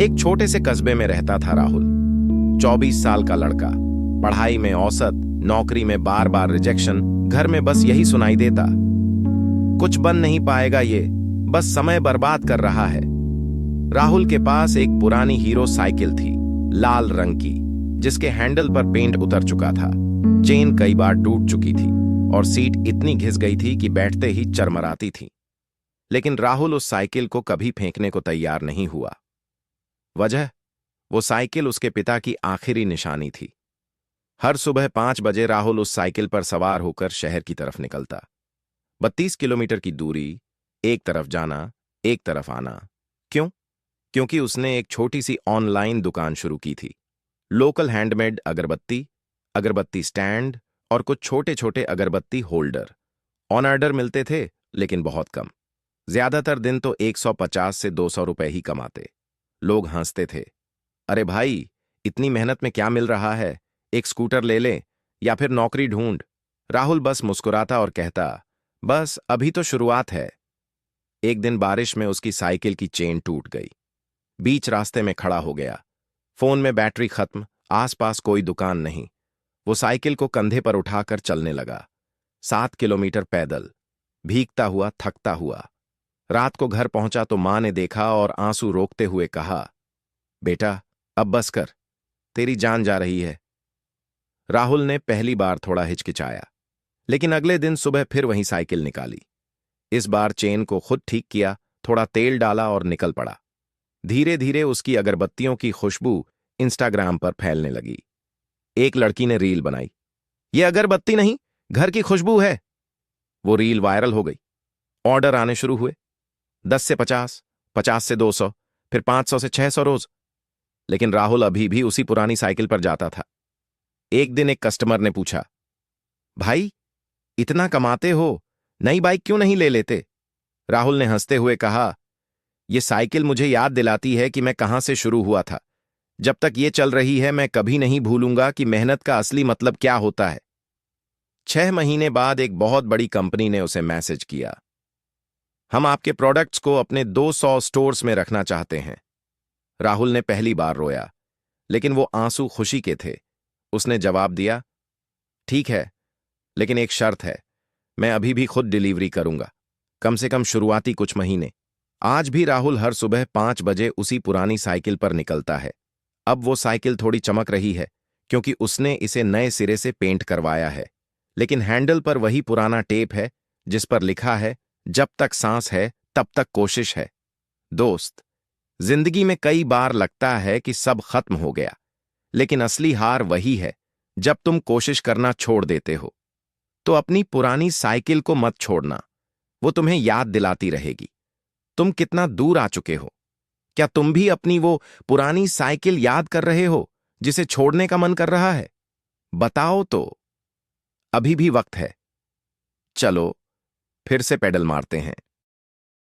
एक छोटे से कस्बे में रहता था राहुल। 24 साल का लड़का। पढ़ाई में औसत, नौकरी में बार बार रिजेक्शन, घर में बस यही सुनाई देता, कुछ बन नहीं पाएगा, ये बस समय बर्बाद कर रहा है। राहुल के पास एक पुरानी हीरो साइकिल थी, लाल रंग की, जिसके हैंडल पर पेंट उतर चुका था, चेन कई बार टूट चुकी थी और सीट इतनी घिस गई थी कि बैठते ही चरमराती थी। लेकिन राहुल उस साइकिल को कभी फेंकने को तैयार नहीं हुआ। वजह, वो साइकिल उसके पिता की आखिरी निशानी थी। हर सुबह 5 बजे राहुल उस साइकिल पर सवार होकर शहर की तरफ निकलता। 32 किलोमीटर की दूरी, एक तरफ जाना, एक तरफ आना। क्यों? क्योंकि उसने एक छोटी सी ऑनलाइन दुकान शुरू की थी। लोकल हैंडमेड अगरबत्ती, अगरबत्ती स्टैंड और कुछ छोटे छोटे अगरबत्ती होल्डर। ऑन ऑर्डर मिलते थे, लेकिन बहुत कम। ज्यादातर दिन तो 150 से 200 रुपए ही कमाते। लोग हंसते थे, अरे भाई, इतनी मेहनत में क्या मिल रहा है, एक स्कूटर ले ले या फिर नौकरी ढूंढ। राहुल बस मुस्कुराता और कहता, बस अभी तो शुरुआत है। एक दिन बारिश में उसकी साइकिल की चेन टूट गई। बीच रास्ते में खड़ा हो गया। फोन में बैटरी खत्म, आसपास कोई दुकान नहीं। वो साइकिल को कंधे पर उठाकर चलने लगा। 7 किलोमीटर पैदल, भीगता हुआ, थकता हुआ। रात को घर पहुंचा तो मां ने देखा और आंसू रोकते हुए कहा, बेटा, अब बस कर, तेरी जान जा रही है। राहुल ने पहली बार थोड़ा हिचकिचाया, लेकिन अगले दिन सुबह फिर वही साइकिल निकाली। इस बार चेन को खुद ठीक किया, थोड़ा तेल डाला और निकल पड़ा। धीरे धीरे उसकी अगरबत्तियों की खुशबू इंस्टाग्राम पर फैलने लगी। एक लड़की ने रील बनाई, ये अगरबत्ती नहीं, घर की खुशबू है। वो रील वायरल हो गई। ऑर्डर आने शुरू हुए, 10 से 50, 50 से 200, फिर 500 से 600 रोज। लेकिन राहुल अभी भी उसी पुरानी साइकिल पर जाता था। एक दिन एक कस्टमर ने पूछा, भाई, इतना कमाते हो, नई बाइक क्यों नहीं ले लेते? राहुल ने हंसते हुए कहा, यह साइकिल मुझे याद दिलाती है कि मैं कहां से शुरू हुआ था। जब तक ये चल रही है, मैं कभी नहीं भूलूंगा कि मेहनत का असली मतलब क्या होता है। 6 महीने बाद एक बहुत बड़ी कंपनी ने उसे मैसेज किया, हम आपके प्रोडक्ट्स को अपने 200 स्टोर्स में रखना चाहते हैं। राहुल ने पहली बार रोया, लेकिन वो आंसू खुशी के थे। उसने जवाब दिया, ठीक है, लेकिन एक शर्त है, मैं अभी भी खुद डिलीवरी करूंगा, कम से कम शुरुआती कुछ महीने। आज भी राहुल हर सुबह 5 बजे उसी पुरानी साइकिल पर निकलता है। अब वो साइकिल थोड़ी चमक रही है, क्योंकि उसने इसे नए सिरे से पेंट करवाया है। लेकिन हैंडल पर वही पुराना टेप है, जिस पर लिखा है, जब तक सांस है तब तक कोशिश है। दोस्त, जिंदगी में कई बार लगता है कि सब खत्म हो गया, लेकिन असली हार वही है जब तुम कोशिश करना छोड़ देते हो। तो अपनी पुरानी साइकिल को मत छोड़ना, वो तुम्हें याद दिलाती रहेगी तुम कितना दूर आ चुके हो। क्या तुम भी अपनी वो पुरानी साइकिल याद कर रहे हो जिसे छोड़ने का मन कर रहा है? बताओ तो। अभी भी वक्त है। चलो, फिर से पेडल मारते हैं।